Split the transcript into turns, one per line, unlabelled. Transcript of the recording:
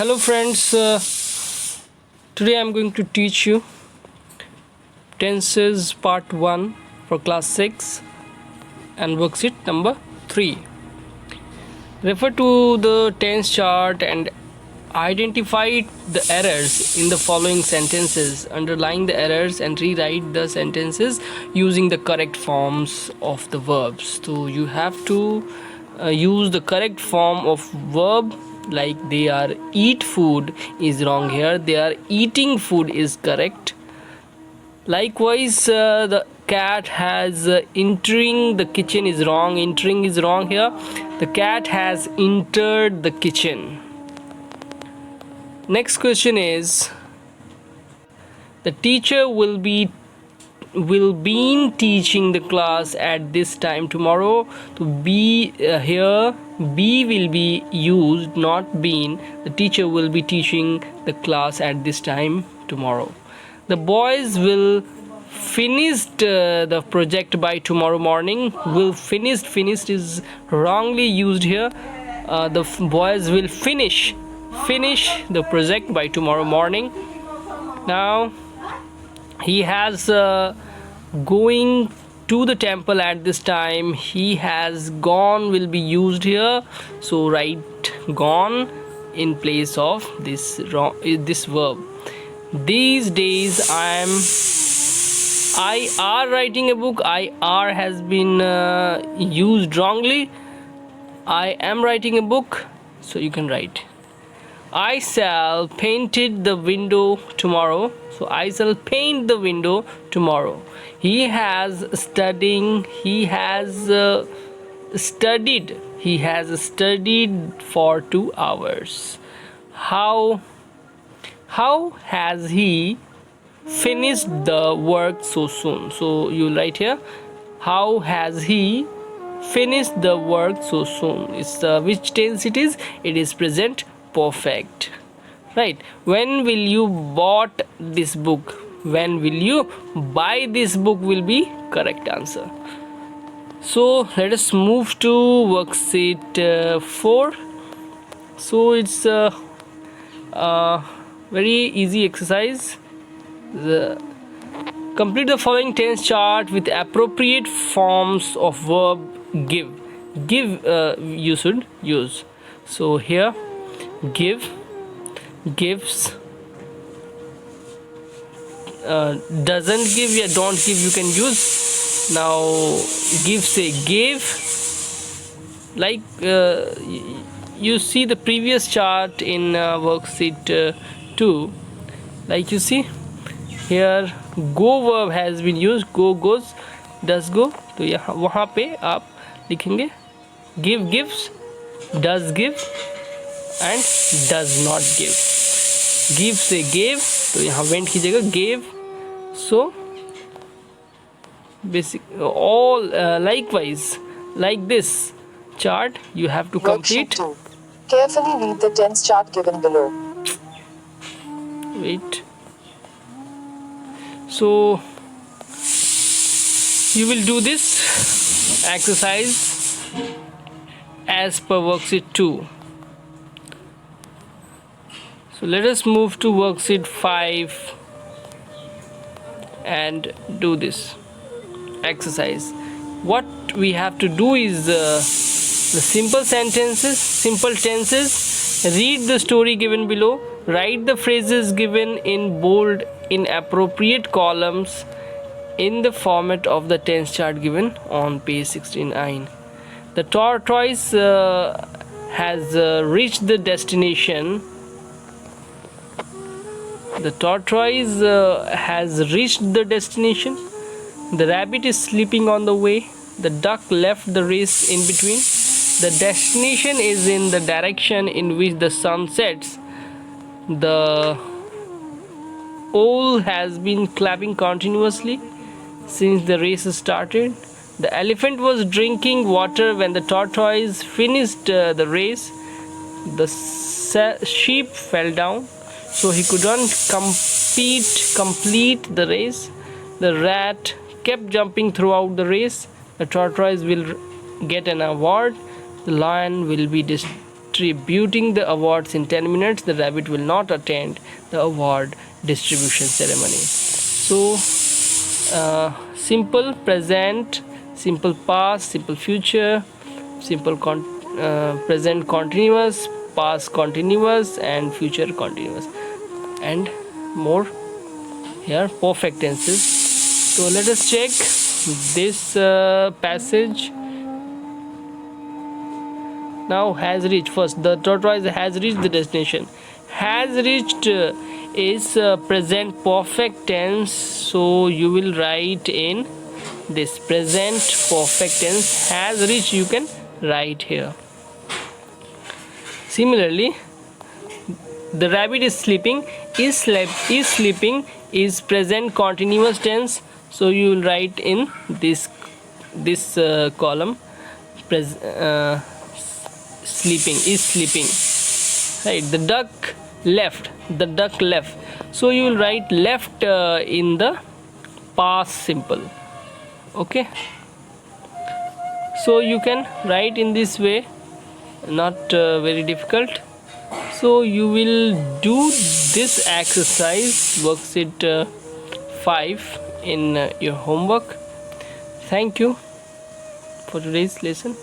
Hello friends, today I'm going to teach you tenses part 1 for class 6 and worksheet number 3. Refer to the tense chart and identify the errors in the following sentences. Underline the errors and rewrite the sentences using the correct forms of the verbs. So you have to use the correct form of verb, like they are eat food is wrong here, they are eating food is correct. Likewise, the cat has entering the kitchen is wrong, entering is wrong here, the cat has entered the kitchen. Next question is, the teacher will be teaching the class at this time tomorrow. To be here, be will be used, not been. The teacher will be teaching the class at this time tomorrow. The boys will finish the project by tomorrow morning. Will finished is wrongly used here. The boys will finish the project by tomorrow morning. Now he has going to the temple at this time. He has gone will be used here, so write gone in place of this verb. These days I are writing a book. I are has been used wrongly. I am writing a book, so you can write I shall painted the window tomorrow. So I shall paint the window tomorrow. He has studying. He has studied. He has studied for 2 hours. How has he finished the work so soon? So you write here, how has he finished the work so soon? It's which tense it is? It is present perfect, right? When will you bought this book? When will you buy this book will be correct answer. So let us move to worksheet 4. So it's a very easy exercise. Complete the following tense chart with appropriate forms of verb. Give you should use. So here, give, gives, doesn't give, yeah, don't give you can use. Now give, say gave, like you see the previous chart in worksheet 2, like you see here go verb has been used. Go, goes, does go. तो यहाँ वहाँ पे आप लिखेंगे give, gives, does give and does not give. Give से gave, तो यहाँ went कीजिएगा gave. So basic all likewise like this chart you have to complete.
Worksheet 2. Carefully read the tense chart given below.
Wait. So you will do this exercise as per worksheet 2. So let us move to worksheet 5 and do this exercise. What we have to do is the simple tenses. Read the story given below. Write the phrases given in bold in appropriate columns in the format of the tense chart given on page 69. The tortoise has reached the destination. The tortoise has reached the destination. The rabbit is sleeping on the way. The duck left the race in between. The destination is in the direction in which the sun sets. The owl has been clapping continuously since the race started. The elephant was drinking water when the tortoise finished the race. The sheep fell down, so he couldn't complete the race. The rat kept jumping throughout the race. The tortoise will get an award. The lion will be distributing the awards in 10 minutes, the rabbit will not attend the award distribution ceremony. So simple present, simple past, simple future, simple present continuous, past continuous, and future continuous, and more here perfect tenses. So let us check this passage. Now has reached, first the tortoise has reached the destination. Has reached is present perfect tense, so you will write in this present perfect tense. Has reached you can write here. Similarly, the rabbit is sleeping. Is sleeping is present continuous tense, so you will write in this column. Sleeping is sleeping, right? The duck left, so you will write left in the past simple. Okay, so you can write in this way, not very difficult. So you will do this exercise worksheet 5 in your homework. Thank you for today's lesson.